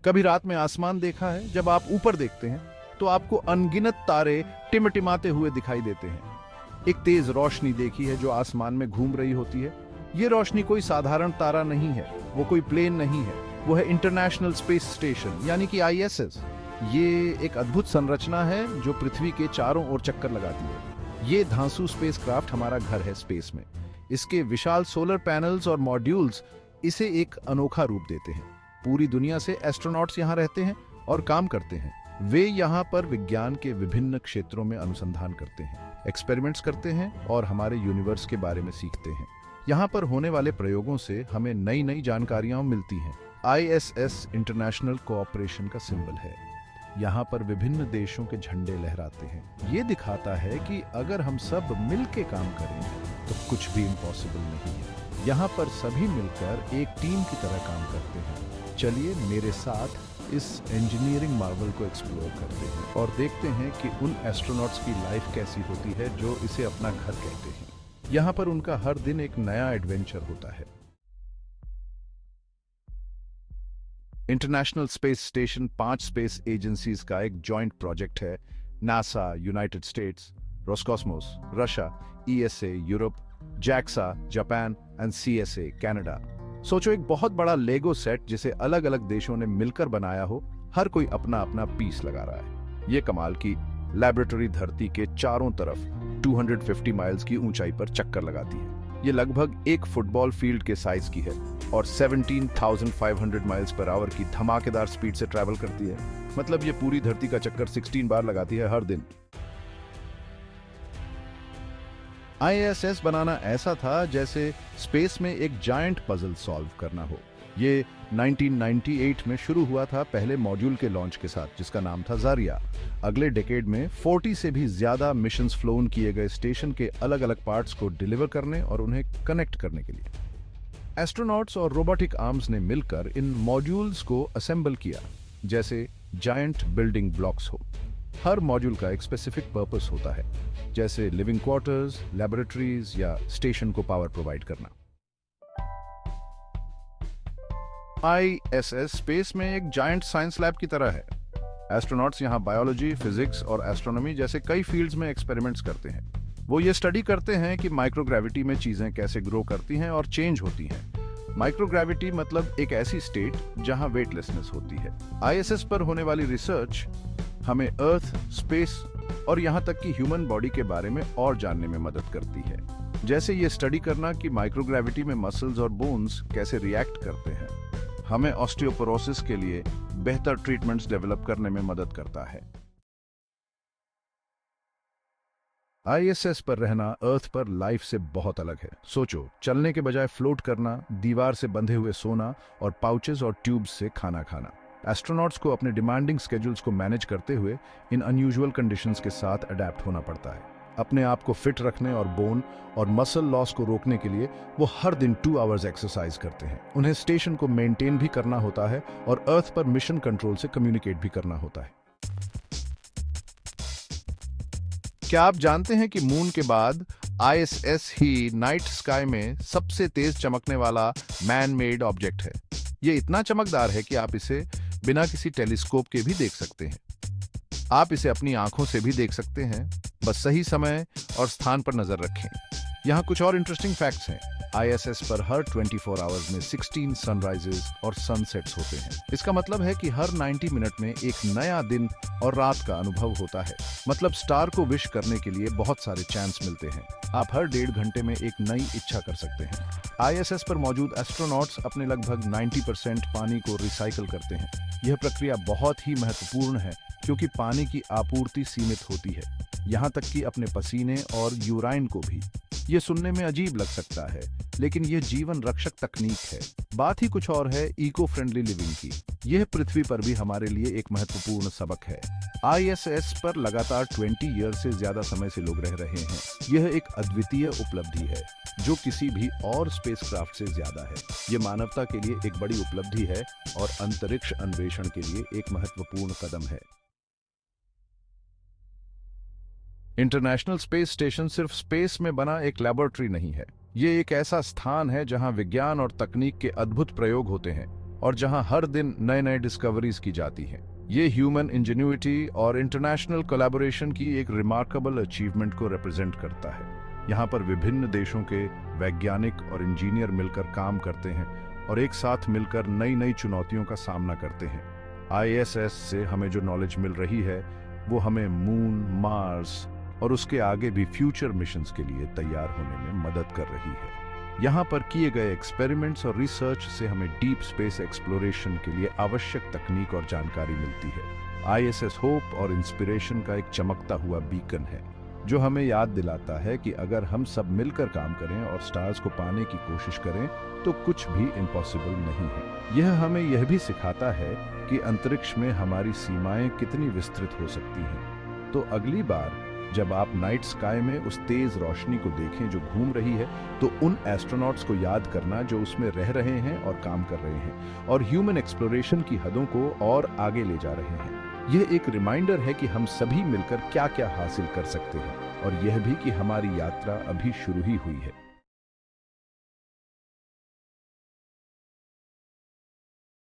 कभी रात में आसमान देखा है? जब आप ऊपर देखते हैं तो आपको अनगिनत तारे टिमटिमाते हुए दिखाई देते हैं। एक तेज रोशनी देखी है जो आसमान में घूम रही होती है। ये रोशनी कोई साधारण तारा नहीं है, वो कोई प्लेन नहीं है, वो है इंटरनेशनल स्पेस स्टेशन यानी कि आईएसएस। ये एक अद्भुत संरचना है जो पृथ्वी के चारों ओर चक्कर लगाती है। ये धांसू स्पेसक्राफ्ट हमारा घर है स्पेस में। इसके विशाल सोलर पैनल्स और मॉड्यूल्स इसे एक अनोखा रूप देते हैं। पूरी दुनिया से एस्ट्रोनॉट्स यहाँ रहते हैं और काम करते हैं। वे यहाँ पर विज्ञान के विभिन्न क्षेत्रों में अनुसंधान करते हैं, एक्सपेरिमेंट्स करते हैं और हमारे यूनिवर्स के बारे में सीखते हैं। यहाँ पर होने वाले प्रयोगों से हमें नई नई जानकारियां मिलती हैं। आईएसएस इंटरनेशनल कोऑपरेशन का सिंबल है। यहाँ पर विभिन्न देशों के झंडे लहराते हैं। ये दिखाता है कि अगर हम सब मिलके काम करें तो कुछ भी इम्पॉसिबल नहीं है। यहाँ पर सभी मिलकर एक टीम की तरह काम करते हैं। चलिए मेरे साथ इस इंजीनियरिंग मार्वल को एक्सप्लोर करते हैं और देखते हैं कि उन एस्ट्रोनॉट्स की लाइफ कैसी होती है जो इसे अपना घर कहते हैं। यहाँ पर उनका हर दिन एक नया एडवेंचर होता है। International space station 5 space agencies का एक जॉइंट प्रोजेक्ट है। NASA United States, Roscosmos Russia, ESA Europe, JAXA Japan and CSA Canada. सोचो एक बहुत बड़ा लेगो सेट जिसे अलग अलग देशों ने मिलकर बनाया हो। हर कोई अपना अपना पीस लगा रहा है। ये कमाल की लैबोरेटरी धरती के चारों तरफ 250 माइल्स की ऊंचाई पर चक्कर लगाती है। ये लगभग एक फुटबॉल फील्ड के साइज की है और 17,500 माइल्स पर आवर की धमाकेदार स्पीड से ट्रैवल करती है। मतलब ये पूरी धरती का चक्कर 16 बार लगाती है हर दिन। आईएसएस बनाना ऐसा था जैसे स्पेस में एक जायंट पजल सॉल्व करना हो। ये 1998 में शुरू हुआ था पहले मॉड्यूल के लॉन्च के साथ जिसका नाम था जारिया। अगले डेकेड में 40 से भी ज्यादा मिशंस फ्लोन किए गए स्टेशन के अलग अलग पार्ट्स को डिलीवर करने और उन्हें कनेक्ट करने के लिए एस्ट्रोनॉट्स और रोबोटिक आर्म्स ने मिलकर इन मॉड्यूल्स को असेंबल किया जैसे जायंट बिल्डिंग ब्लॉक्स हो। हर मॉड्यूल का एक स्पेसिफिक पर्पस होता है, जैसे लिविंग क्वार्टर्स, लैबोरेटरीज या स्टेशन को पावर प्रोवाइड करना। आईएसएस स्पेस में एक जायंट साइंस लैब की तरह है। एस्ट्रोनॉट्स यहाँ बायोलॉजी, फिजिक्स और एस्ट्रोनॉमी जैसे कई फील्ड्स में एक्सपेरिमेंट्स करते हैं। वो ये स्टडी करते हैं कि माइक्रोग्रेविटी में चीजें कैसे ग्रो करती हैं और चेंज होती हैं। माइक्रोग्रेविटी मतलब एक ऐसी स्टेट जहां वेटलेसनेस होती है। आईएसएस पर होने वाली रिसर्च हमें अर्थ, स्पेस और यहाँ तक कि ह्यूमन बॉडी के बारे में और जानने में मदद करती है। जैसे ये स्टडी करना कि माइक्रोग्रेविटी में मसल्स और बोन्स कैसे रिएक्ट करते हैं। हमें ऑस्टियोपोरोसिस के लिए बेहतर ट्रीटमेंट्स डेवलप करने में मदद करता है। आईएसएस पर रहना अर्थ पर लाइफ से बहुत अलग है। सोचो, चलने के बजाय फ्लोट करना, दीवार से बंधे हुए सोना और पाउचेस और ट्यूब्स से खाना खाना। एस्ट्रोनॉट्स को अपने डिमांडिंग स्केड्यूल्स को मैनेज करते हुए इन अनयूजुअल कंडीशंस के साथ अडेप्ट होना पड़ता है। अपने आप को फिट रखने और बोन और मसल लॉस को रोकने के लिए वो हर दिन 2 आवर्स एक्सरसाइज करते हैं। उन्हें स्टेशन को मेंटेन भी करना होता है और अर्थ पर मिशन कंट्रोल से कम्युनिकेट भी करना होता है। क्या आप जानते हैं कि मून के बाद आईएसएस ही नाइट स्काई में सबसे तेज चमकने वाला मैन मेड ऑब्जेक्ट है? ये इतना चमकदार है कि आप इसे बिना किसी टेलीस्कोप के भी देख सकते हैं। आप इसे अपनी आंखों से भी देख सकते हैं, बस सही समय और स्थान पर नजर रखें। यहाँ कुछ और इंटरेस्टिंग फैक्ट्स हैं। आईएसएस पर हर 24 आवर्स में 16 सनराइजेस और सनसेट्स होते हैं। इसका मतलब है कि हर 90 मिनट में एक नया दिन और रात का अनुभव होता है। मतलब स्टार को विश करने के लिए बहुत सारे चांस मिलते हैं। आप हर 1.5 घंटे में एक नई इच्छा कर सकते हैं। आईएसएस पर मौजूद एस्ट्रोनॉट्स अपने लगभग 90% पानी को रिसाइकिल करते हैं। यह प्रक्रिया बहुत ही महत्वपूर्ण है क्योंकि पानी की आपूर्ति सीमित होती है, यहाँ तक कि अपने पसीने और यूराइन को भी। ये सुनने में अजीब लग सकता है, लेकिन यह जीवन रक्षक तकनीक है। बात ही कुछ और है इको फ्रेंडली लिविंग की। यह पृथ्वी पर भी हमारे लिए एक महत्वपूर्ण सबक है। आईएसएस पर लगातार 20 ईयर से ज्यादा समय से लोग रह रहे हैं। यह एक अद्वितीय उपलब्धि है जो किसी भी और स्पेसक्राफ्ट से ज्यादा है। यह मानवता के लिए एक बड़ी उपलब्धि है और अंतरिक्ष अन्वेषण के लिए एक महत्वपूर्ण कदम है। इंटरनेशनल स्पेस स्टेशन सिर्फ स्पेस में बना एक लैबोरेटरी नहीं है। ये एक ऐसा स्थान है जहां विज्ञान और तकनीक के अद्भुत प्रयोग होते हैं और जहां हर दिन नए नए डिस्कवरीज की जाती हैं। ये ह्यूमन इंजेन्युइटी और इंटरनेशनल कोलैबोरेशन की एक रिमार्केबल अचीवमेंट को रिप्रेजेंट करता है। यहाँ पर विभिन्न देशों के वैज्ञानिक और इंजीनियर मिलकर काम करते हैं और एक साथ मिलकर नई नई चुनौतियों का सामना करते हैं। आईएसएस से हमें जो नॉलेज मिल रही है वो हमें मून, मार्स और उसके आगे भी फ्यूचर मिशंस के लिए तैयार होने में मदद कर रही है। यहाँ पर किए गए एक्सपेरिमेंट्स और रिसर्च से हमें डीप स्पेस एक्सप्लोरेशन के लिए आवश्यक तकनीक और जानकारी मिलती है। आईएसएस होप और इंस्पिरेशन का एक चमकता हुआ बीकन है जो हमें याद दिलाता है कि अगर हम सब मिलकर काम करें और स्टार्स को पाने की कोशिश करें तो कुछ भी इम्पॉसिबल नहीं है। यह हमें यह भी सिखाता है कि अंतरिक्ष में हमारी सीमाएं कितनी विस्तृत हो सकती हैं। तो अगली बार जब आप नाइट स्काई में उस तेज रोशनी को देखें जो घूम रही है, तो उन एस्ट्रोनॉट्स को याद करना जो उसमें रह रहे हैं और काम कर रहे हैं और ह्यूमन एक्सप्लोरेशन की हदों को और आगे ले जा रहे हैं। यह एक रिमाइंडर है कि हम सभी मिलकर क्या क्या हासिल कर सकते हैं और यह भी कि हमारी यात्रा अभी शुरू ही हुई है।